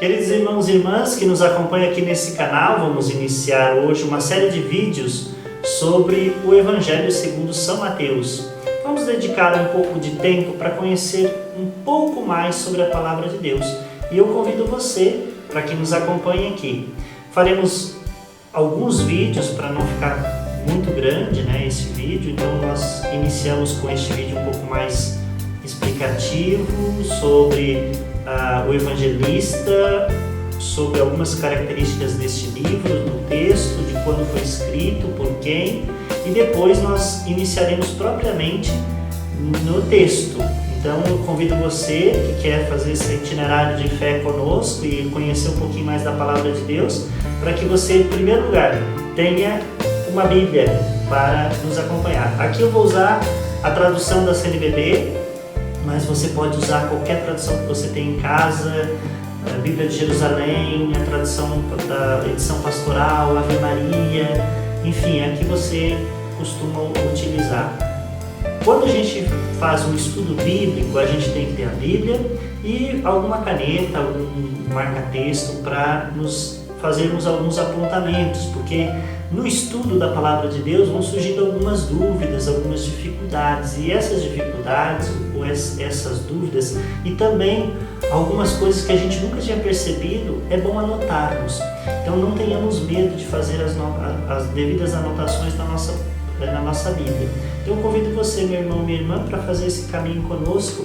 Queridos irmãos e irmãs que nos acompanham aqui nesse canal, vamos iniciar hoje uma série de vídeos sobre o Evangelho segundo São Mateus. Vamos dedicar um pouco de tempo para conhecer um pouco mais sobre a Palavra de Deus. E eu convido você para que nos acompanhe aqui. Faremos alguns vídeos para não ficar muito grande, esse vídeo. Então nós iniciamos com este vídeo um pouco mais explicativo sobre o evangelista, sobre algumas características deste livro, do texto, de quando foi escrito, por quem, e depois nós iniciaremos propriamente no texto. Então eu convido você que quer fazer esse itinerário de fé conosco e conhecer um pouquinho mais da Palavra de Deus, para que você, em primeiro lugar, tenha uma Bíblia para nos acompanhar. Aqui eu vou usar a tradução da CNBB, mas você pode usar qualquer tradução que você tem em casa, a Bíblia de Jerusalém, a tradução da edição pastoral, Ave Maria, enfim, a que você costuma utilizar. Quando a gente faz um estudo bíblico, a gente tem que ter a Bíblia e alguma caneta, algum marca-texto para nos fazermos alguns apontamentos, porque no estudo da Palavra de Deus vão surgindo algumas dúvidas, algumas dificuldades, e essas dificuldades, ou essas dúvidas, e também algumas coisas que a gente nunca tinha percebido, é bom anotarmos. Então não tenhamos medo de fazer as devidas anotações na nossa Bíblia. Então eu convido você, meu irmão, minha irmã, para fazer esse caminho conosco.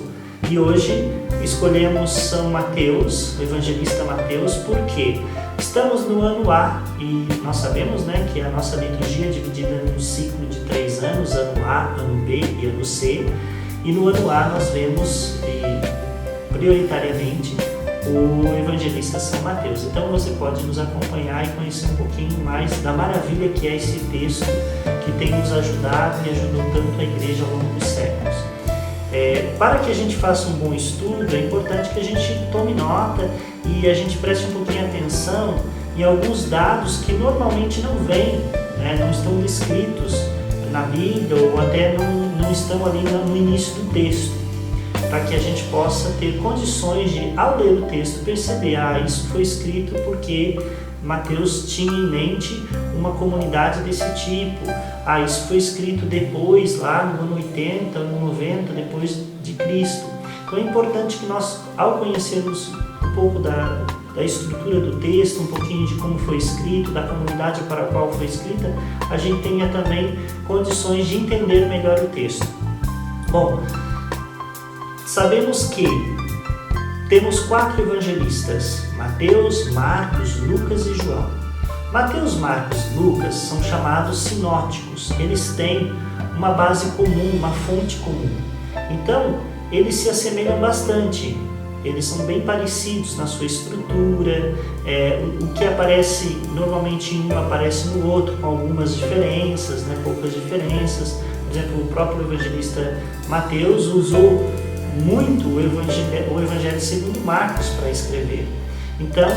E hoje escolhemos São Mateus, o evangelista Mateus, porque estamos no ano A e nós sabemos que a nossa liturgia é dividida num ciclo de 3 anos, ano A, ano B e ano C. E no ano A nós vemos prioritariamente o evangelista São Mateus. Então você pode nos acompanhar e conhecer um pouquinho mais da maravilha que é esse texto que tem nos ajudado e ajudou tanto a igreja ao longo dos séculos. Para que a gente faça um bom estudo, é importante que a gente tome nota e a gente preste um pouquinho atenção em alguns dados que normalmente não vêm, não estão descritos na Bíblia ou até não estão ali no início do texto, para que a gente possa ter condições de, ao ler o texto, perceber, isso foi escrito porque Mateus tinha em mente uma comunidade desse tipo, isso foi escrito depois, lá no ano 80, ano 90, depois de Cristo. Então é importante que nós, ao conhecermos um pouco da estrutura do texto, um pouquinho de como foi escrito, da comunidade para a qual foi escrita, a gente tenha também condições de entender melhor o texto. Bom, sabemos que temos 4 evangelistas, Mateus, Marcos, Lucas e João. Mateus, Marcos e Lucas são chamados sinóticos, eles têm uma base comum, uma fonte comum. Então, eles se assemelham bastante, eles são bem parecidos na sua estrutura, o que aparece normalmente em um aparece no outro, com algumas diferenças, poucas diferenças. Por exemplo, o próprio evangelista Mateus usou muito o Evangelho segundo Marcos para escrever. Então,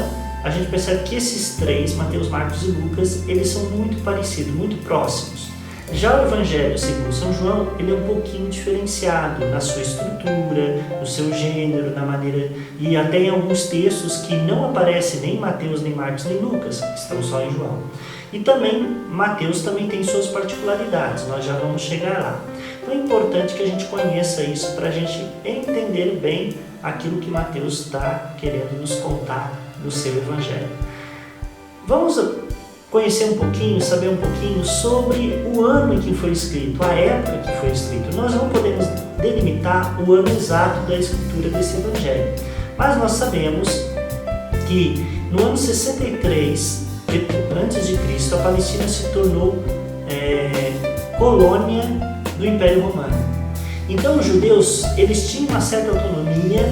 a gente percebe que esses 3, Mateus, Marcos e Lucas, eles são muito parecidos, muito próximos. Já o Evangelho segundo São João, ele é um pouquinho diferenciado na sua estrutura, no seu gênero, na maneira, e até em alguns textos que não aparecem nem Mateus, nem Marcos, nem Lucas, estão só em João. E também, Mateus também tem suas particularidades, nós já vamos chegar lá. Então é importante que a gente conheça isso para a gente entender bem aquilo que Mateus está querendo nos contar no seu Evangelho. Vamos conhecer um pouquinho, saber um pouquinho sobre o ano em que foi escrito, a época que foi escrito. Nós não podemos delimitar o ano exato da escritura desse Evangelho, mas nós sabemos que no ano 63 antes de Cristo, a Palestina se tornou colônia do Império Romano. Então os judeus, eles tinham uma certa autonomia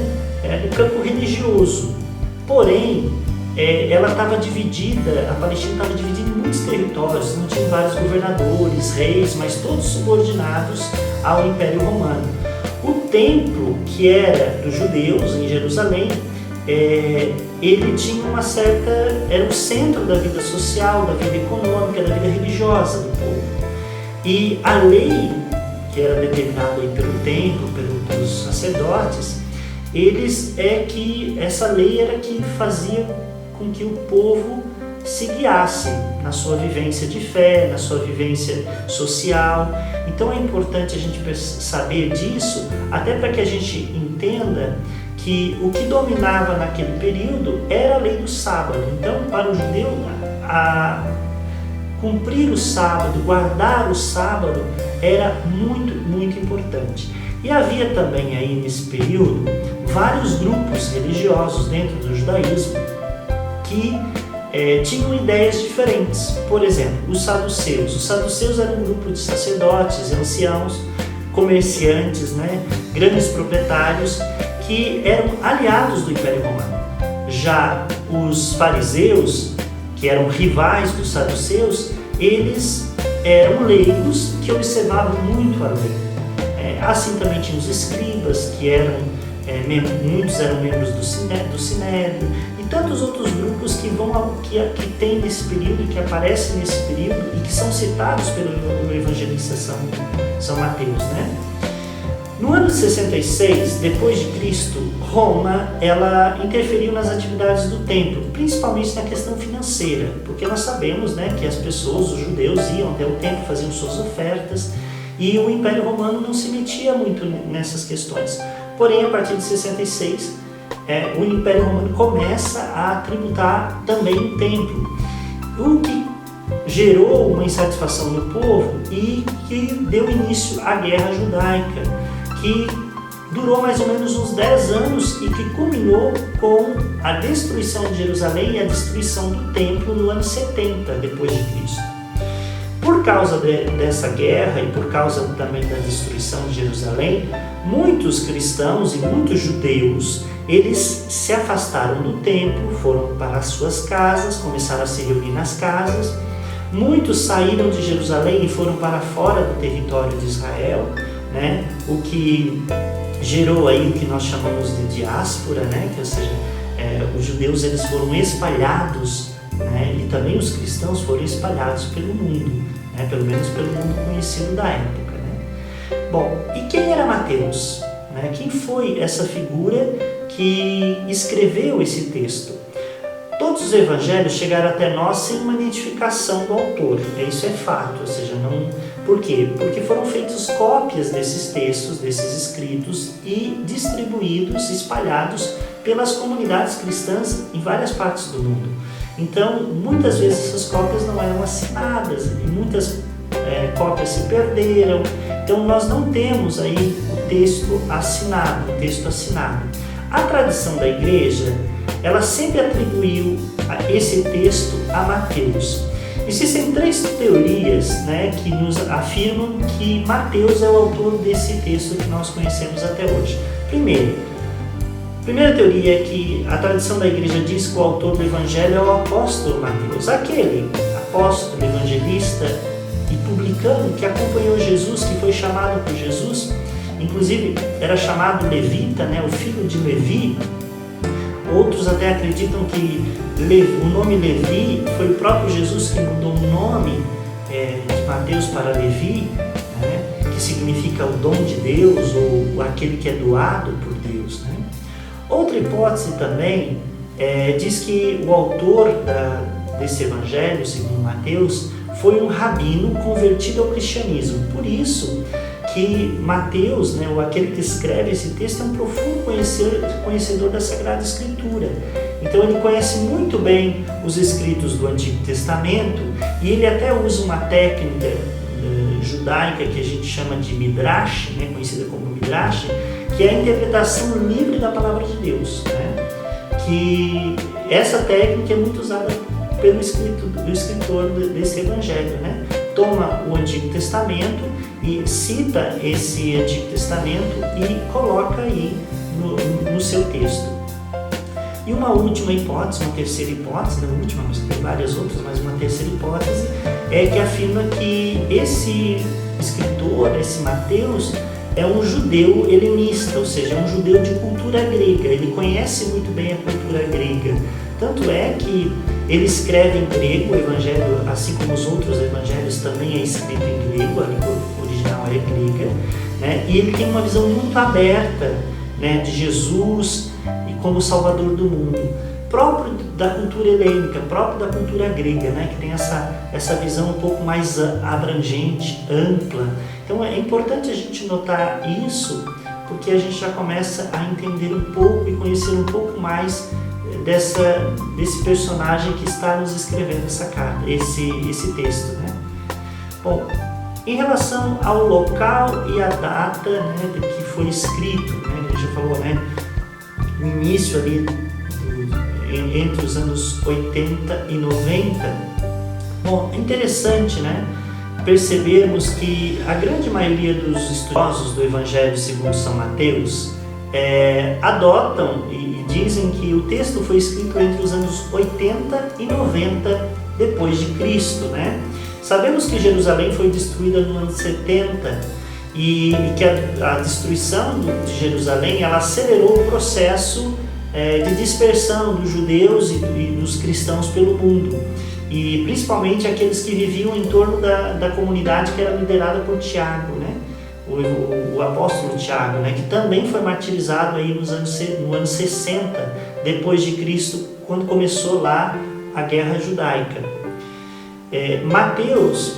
no campo religioso, porém ela estava dividida, a Palestina estava dividida em muitos territórios, não tinha vários governadores, reis, mas todos subordinados ao Império Romano. O templo, que era dos judeus em Jerusalém, ele tinha era o centro da vida social, da vida econômica, da vida religiosa do povo. E a lei que era determinada pelo templo, pelos sacerdotes, essa lei era que fazia com que o povo se guiasse na sua vivência de fé, na sua vivência social. Então é importante a gente saber disso, até para que a gente entenda que o que dominava naquele período era a lei do sábado. Então, para o judeu, cumprir o sábado, guardar o sábado, era muito, muito importante. E havia também aí nesse período vários grupos religiosos dentro do judaísmo que tinham ideias diferentes. Por exemplo, os saduceus. Os saduceus eram um grupo de sacerdotes, anciãos, comerciantes, grandes proprietários que eram aliados do Império Romano. Já os fariseus, que eram rivais dos saduceus, eles eram leigos que observavam muito a lei. Assim também tinha os escribas, que muitos eram membros do Sinédrio, e tantos outros grupos que tem nesse período, que aparecem nesse período e que são citados pelo evangelista São Mateus. No ano de 66, depois de Cristo, Roma ela interferiu nas atividades do templo, principalmente na questão financeira, porque nós sabemos que as pessoas, os judeus, iam até o templo, faziam suas ofertas, e o Império Romano não se metia muito nessas questões. Porém, a partir de 66, o Império Romano começa a tributar também o templo, o que gerou uma insatisfação no povo e que deu início à Guerra Judaica, que durou mais ou menos uns 10 anos e que culminou com a destruição de Jerusalém e a destruição do templo no ano 70 depois de Cristo. Por causa dessa guerra e por causa também da destruição de Jerusalém, muitos cristãos e muitos judeus, eles se afastaram do templo, foram para as suas casas, começaram a se reunir nas casas. Muitos saíram de Jerusalém e foram para fora do território de Israel, o que gerou aí o que nós chamamos de diáspora, que, ou seja, os judeus eles foram espalhados, e também os cristãos foram espalhados pelo mundo, pelo menos pelo mundo conhecido da época. Bom, e quem era Mateus? Quem foi essa figura que escreveu esse texto? Todos os evangelhos chegaram até nós sem uma identificação do autor, isso é fato, ou seja, não... Por quê? Porque foram feitas cópias desses textos, desses escritos e distribuídos, espalhados pelas comunidades cristãs em várias partes do mundo. Então, muitas vezes essas cópias não eram assinadas e muitas cópias se perderam. Então, nós não temos aí o texto assinado, A tradição da igreja, ela sempre atribuiu esse texto a Mateus. Existem 3 teorias que nos afirmam que Mateus é o autor desse texto que nós conhecemos até hoje. Primeira teoria é que a tradição da igreja diz que o autor do evangelho é o apóstolo Mateus, aquele apóstolo, evangelista e publicano que acompanhou Jesus, que foi chamado por Jesus, inclusive era chamado levita, o filho de Levi. Outros até acreditam que o nome Levi foi o próprio Jesus que mudou o nome de Mateus para Levi, que significa o dom de Deus ou aquele que é doado por Deus. Outra hipótese também diz que o autor desse evangelho, segundo Mateus, foi um rabino convertido ao cristianismo. Por isso que Mateus, ou aquele que escreve esse texto, é um profundo conhecedor da Sagrada Escritura. Então ele conhece muito bem os escritos do Antigo Testamento e ele até usa uma técnica judaica que a gente chama de Midrash, conhecida como Midrash, que é a interpretação livre da Palavra de Deus. Que essa técnica é muito usada pelo escritor desse Evangelho. Toma o Antigo Testamento e cita esse Antigo Testamento e coloca aí no seu texto. E uma última hipótese, uma terceira hipótese, não última, mas tem várias outras, mas uma terceira hipótese é que afirma que esse escritor, esse Mateus, é um judeu helenista, ou seja, é um judeu de cultura grega. Ele conhece muito bem a cultura grega. Tanto é que ele escreve em grego, o evangelho, assim como os outros evangelhos, também é escrito em grego, a língua original é grega, e ele tem uma visão muito aberta né, de Jesus e como Salvador do mundo, próprio da cultura helênica, próprio da cultura grega, né, que tem essa visão um pouco mais abrangente, ampla. Então é importante a gente notar isso, porque a gente já começa a entender um pouco e conhecer um pouco mais desse personagem que está nos escrevendo essa carta, esse texto, né? Bom, em relação ao local e a data, né, de que foi escrito, né, a gente já falou, né, no início ali, entre os anos 80 e 90, bom, é interessante, né, percebermos que a grande maioria dos estudiosos do Evangelho segundo São Mateus adotam e dizem que o texto foi escrito entre os anos 80 e 90 depois de Cristo, né? Sabemos que Jerusalém foi destruída no ano 70 e que a destruição de Jerusalém ela acelerou o processo de dispersão dos judeus e dos cristãos pelo mundo, e principalmente aqueles que viviam em torno da comunidade que era liderada por Tiago, né? O apóstolo Tiago, né? Que também foi martirizado aí no ano 60 depois de Cristo, quando começou lá a guerra judaica. Mateus,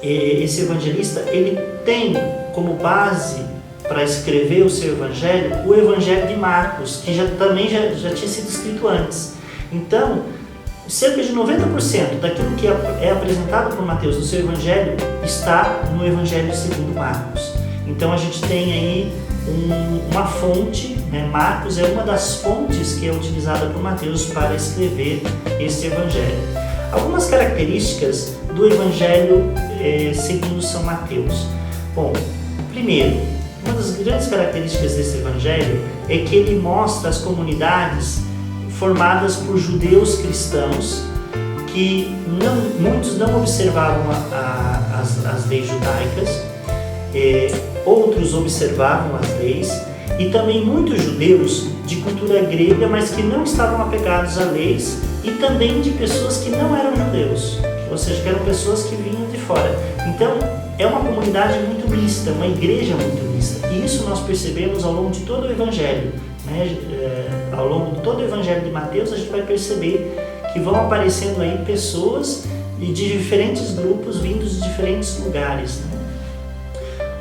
esse evangelista, ele tem como base para escrever o seu evangelho o Evangelho de Marcos, que também já tinha sido escrito antes. Então, cerca de 90% daquilo que é apresentado por Mateus no seu evangelho está no Evangelho segundo Marcos. Então a gente tem aí uma fonte, né? Marcos é uma das fontes que é utilizada por Mateus para escrever esse evangelho. Algumas características do Evangelho segundo São Mateus. Bom, primeiro, uma das grandes características desse evangelho é que ele mostra as comunidades formadas por judeus cristãos que muitos não observavam as leis judaicas, outros observavam as leis, e também muitos judeus de cultura grega, mas que não estavam apegados a leis, e também de pessoas que não eram judeus, ou seja, que eram pessoas que vinham de fora. Então, é uma comunidade muito mista, uma igreja muito mista, e isso nós percebemos ao longo de todo o Evangelho, né? Ao longo de todo o Evangelho de Mateus, a gente vai perceber que vão aparecendo aí pessoas de diferentes grupos vindos de diferentes lugares, né?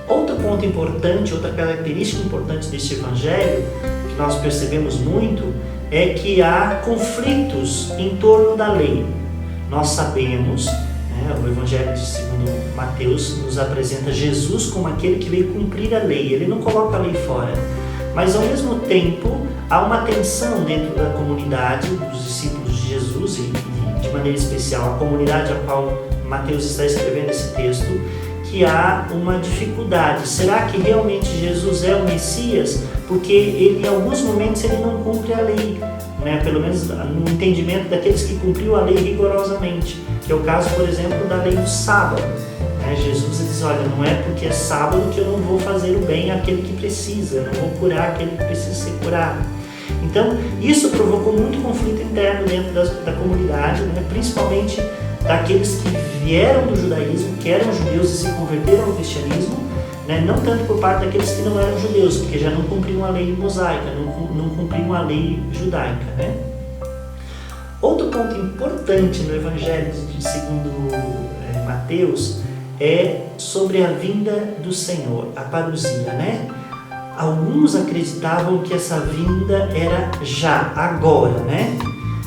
Outro ponto importante, outra característica importante deste Evangelho, que nós percebemos muito, é que há conflitos em torno da lei. Nós sabemos, né, o Evangelho segundo Mateus nos apresenta Jesus como aquele que veio cumprir a lei, ele não coloca a lei fora. Mas ao mesmo tempo há uma tensão dentro da comunidade dos discípulos de Jesus e de maneira especial a comunidade a qual Mateus está escrevendo esse texto, que há uma dificuldade. Será que realmente Jesus é o Messias? Porque ele, em alguns momentos ele não cumpre a lei, né? Pelo menos no entendimento daqueles que cumpriam a lei rigorosamente, que é o caso, por exemplo, da lei do sábado. Jesus diz, olha, não é porque é sábado que eu não vou fazer o bem àquele que precisa, eu não vou curar aquele que precisa ser curado. Então, isso provocou muito conflito interno dentro da comunidade, né? Principalmente daqueles que vieram do judaísmo, que eram judeus e se converteram ao cristianismo, né? Não tanto por parte daqueles que não eram judeus, porque já não cumpriam a lei mosaica, não cumpriam a lei judaica, né? Outro ponto importante no Evangelho segundo Mateus é sobre a vinda do Senhor, a parousia, né? Alguns acreditavam que essa vinda era já, agora, né?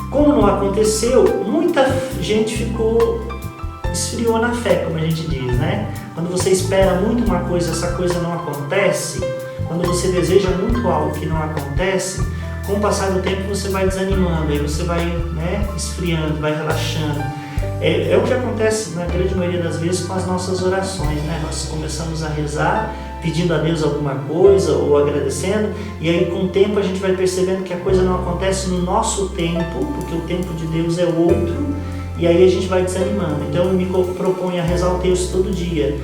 Como não aconteceu, muita gente esfriou na fé, como a gente diz, né? Quando você espera muito uma coisa, essa coisa não acontece, quando você deseja muito algo que não acontece, com o passar do tempo você vai desanimando, aí você vai, né, esfriando, vai relaxando. É o que acontece na grande maioria das vezes com as nossas orações, né? Nós começamos a rezar pedindo a Deus alguma coisa ou agradecendo, e aí com o tempo a gente vai percebendo que a coisa não acontece no nosso tempo, porque o tempo de Deus é outro, e aí a gente vai desanimando. Então eu me proponho a rezar o texto todo dia,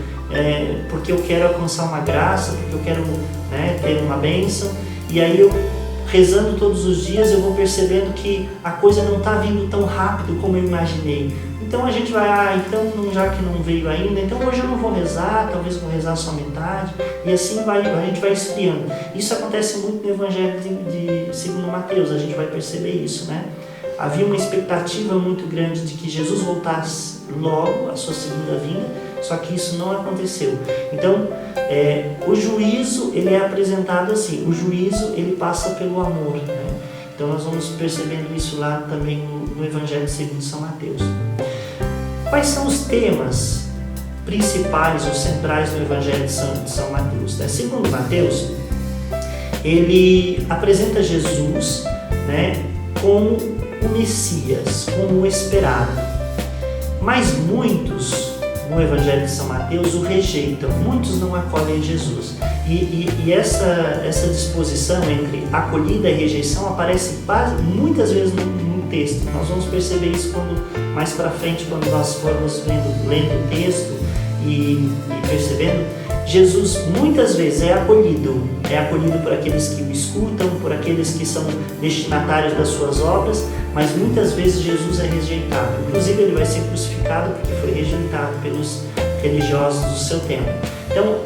porque eu quero alcançar uma graça, porque eu quero, né, ter uma bênção, e aí eu rezando todos os dias eu vou percebendo que a coisa não está vindo tão rápido como eu imaginei. Então a gente vai, já que não veio ainda, então hoje eu não vou rezar, talvez vou rezar só metade, e assim a gente vai esfriando. Isso acontece muito no Evangelho segundo Mateus, a gente vai perceber isso, né? Havia uma expectativa muito grande de que Jesus voltasse logo, a sua segunda vinda, só que isso não aconteceu. Então, o juízo, ele é apresentado assim, o juízo, ele passa pelo amor, né? Então nós vamos percebendo isso lá também no Evangelho segundo São Mateus. Quais são os temas principais ou centrais do Evangelho de São Mateus? Segundo Mateus, ele apresenta Jesus, né, como o Messias, como o esperado. Mas muitos, no Evangelho de São Mateus, o rejeitam, muitos não acolhem Jesus. E essa disposição entre acolhida e rejeição aparece muitas vezes no texto. Nós vamos perceber isso mais para frente, quando nós formos lendo o texto e percebendo. Jesus muitas vezes é acolhido por aqueles que o escutam, por aqueles que são destinatários das suas obras, mas muitas vezes Jesus é rejeitado. Inclusive ele vai ser crucificado porque foi rejeitado pelos religiosos do seu tempo. Então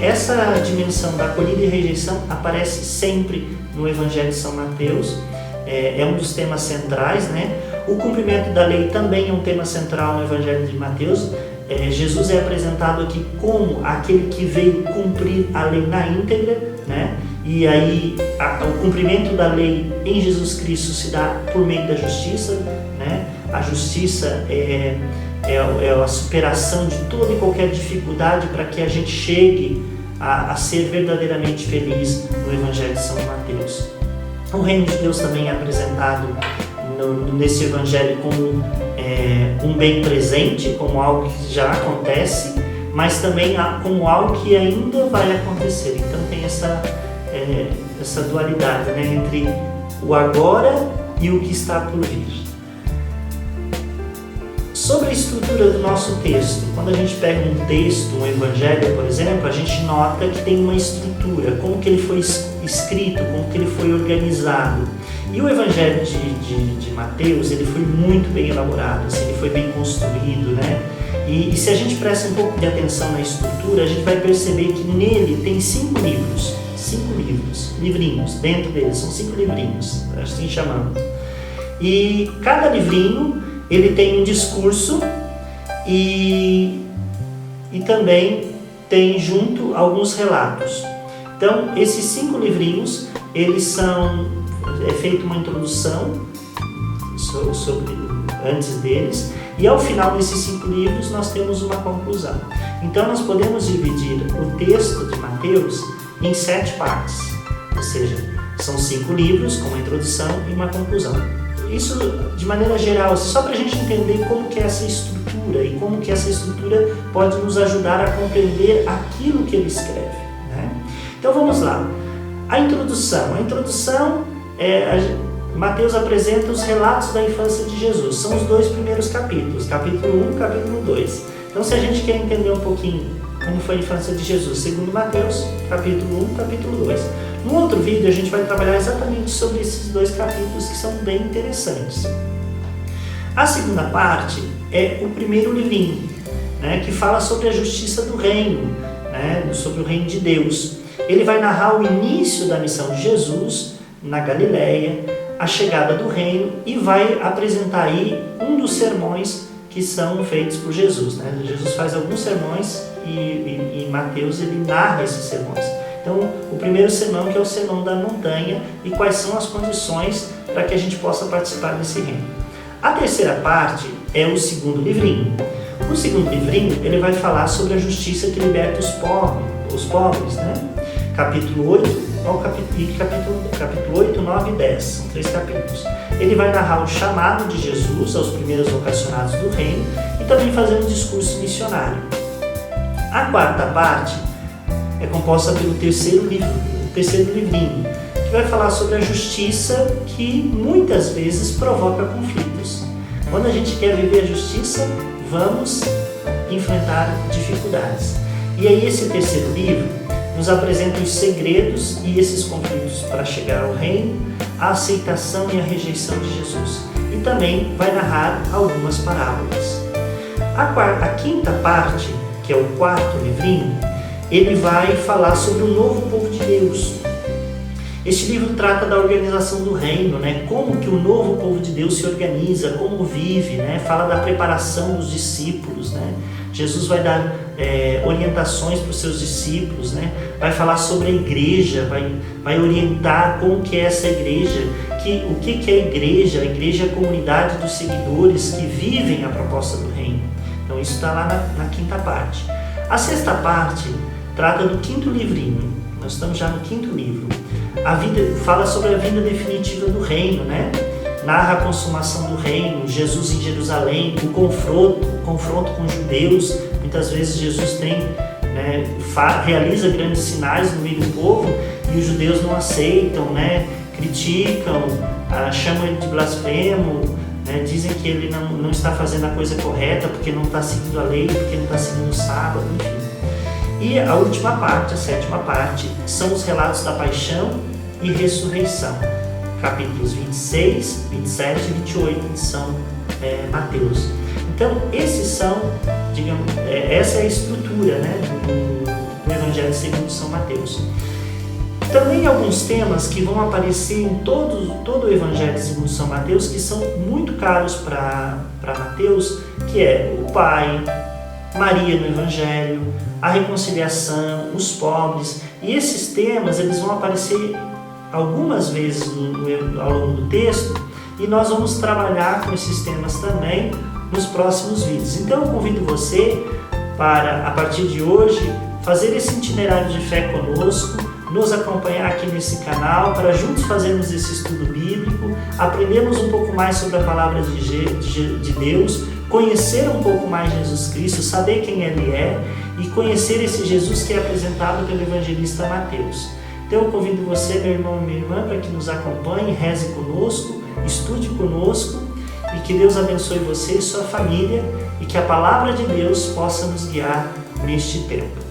essa dimensão da acolhida e rejeição aparece sempre no Evangelho de São Mateus, é um dos temas centrais, né? O cumprimento da lei também é um tema central no Evangelho de Mateus. Jesus é apresentado aqui como aquele que veio cumprir a lei na íntegra, né? E aí o cumprimento da lei em Jesus Cristo se dá por meio da justiça, né? A justiça é a superação de toda e qualquer dificuldade para que a gente chegue a ser verdadeiramente feliz no Evangelho de São Mateus. O reino de Deus também é apresentado nesse Evangelho como um bem presente, como algo que já acontece, mas também como algo que ainda vai acontecer. Então tem essa dualidade, né, entre o agora e o que está por vir. Sobre a estrutura do nosso texto, quando a gente pega um texto, um evangelho, por exemplo, a gente nota que tem uma estrutura, como que ele foi escrito, como que ele foi organizado. E o evangelho de Mateus, ele foi muito bem elaborado, assim, ele foi bem construído, né? E se a gente presta um pouco de atenção na estrutura, a gente vai perceber que nele tem 5 livrinhos dentro dele, são 5 livrinhos, assim chamamos. E cada livrinho, ele tem um discurso e também tem junto alguns relatos. Então, esses 5 livrinhos, é feita uma introdução antes deles, e ao final desses 5 livros nós temos uma conclusão. Então nós podemos dividir o texto de Mateus em 7 partes, ou seja, são 5 livros com uma introdução e uma conclusão. Isso de maneira geral, só para a gente entender como que é essa estrutura e como que essa estrutura pode nos ajudar a compreender aquilo que ele escreve, né? Então vamos lá. A introdução Mateus apresenta os relatos da infância de Jesus. São os 2 primeiros capítulos, capítulo 1 e capítulo 2. Então, se a gente quer entender um pouquinho como foi a infância de Jesus, segundo Mateus, capítulo 1 e capítulo 2. No outro vídeo, a gente vai trabalhar exatamente sobre esses 2 capítulos que são bem interessantes. A segunda parte é o primeiro livrinho, né, que fala sobre a justiça do reino, né, sobre o reino de Deus. Ele vai narrar o início da missão de Jesus na Galileia, a chegada do reino, e vai apresentar aí um dos sermões que são feitos por Jesus, né? Jesus faz alguns sermões e em Mateus ele narra esses sermões. Então, o primeiro sermão, que é o sermão da montanha, e quais são as condições para que a gente possa participar desse reino. A terceira parte é o segundo livrinho. O segundo livrinho, ele vai falar sobre a justiça que liberta os pobres, né? Capítulo 8, capítulo 8, 9 e 10, são 3 capítulos. Ele vai narrar o chamado de Jesus aos primeiros vocacionados do reino e também fazer um discurso missionário. A quarta parte é composta pelo terceiro livrinho, que vai falar sobre a justiça que muitas vezes provoca conflitos. Quando a gente quer viver a justiça, vamos enfrentar dificuldades. E aí esse terceiro livro nos apresenta os segredos e esses conflitos para chegar ao reino, a aceitação e a rejeição de Jesus. e também vai narrar algumas parábolas. A quinta parte, que é o quarto livrinho, ele vai falar sobre o novo povo de Deus. Este livro trata da organização do reino, como que o novo povo de Deus se organiza, como vive, fala da preparação dos discípulos. Jesus vai dar orientações para os seus discípulos, vai falar sobre a igreja, vai orientar como que é essa igreja, o que é a igreja. A igreja é a comunidade dos seguidores que vivem a proposta do reino. Então isso está lá na quinta parte. A sexta parte trata do quinto livrinho. Nós estamos já no quinto livro. Fala sobre a vinda definitiva do reino, narra a consumação do reino, Jesus em Jerusalém, o confronto com os judeus. Muitas vezes Jesus realiza grandes sinais no meio do povo e os judeus não aceitam, criticam, chamam ele de blasfemo, dizem que ele não está fazendo a coisa correta porque não está seguindo a lei, porque não está seguindo o sábado, enfim. E a última parte, a sétima parte, são os relatos da paixão e ressurreição. Capítulos 26, 27 e 28 de São Mateus. Então, esses são, essa é a estrutura do Evangelho segundo São Mateus. Também alguns temas que vão aparecer em todo o Evangelho segundo São Mateus, que são muito caros para Mateus, que é o Pai, Maria no Evangelho, a reconciliação, os pobres. E esses temas eles vão aparecer algumas vezes ao longo do texto, e nós vamos trabalhar com esses temas também nos próximos vídeos. Então eu convido você para, a partir de hoje, fazer esse itinerário de fé conosco, nos acompanhar aqui nesse canal, para juntos fazermos esse estudo bíblico, aprendermos um pouco mais sobre a palavra de Deus, conhecer um pouco mais Jesus Cristo, saber quem Ele é e conhecer esse Jesus que é apresentado pelo evangelista Mateus. Então eu convido você, meu irmão e minha irmã, para que nos acompanhe, reze conosco, estude conosco, e que Deus abençoe você e sua família, e que a palavra de Deus possa nos guiar neste tempo.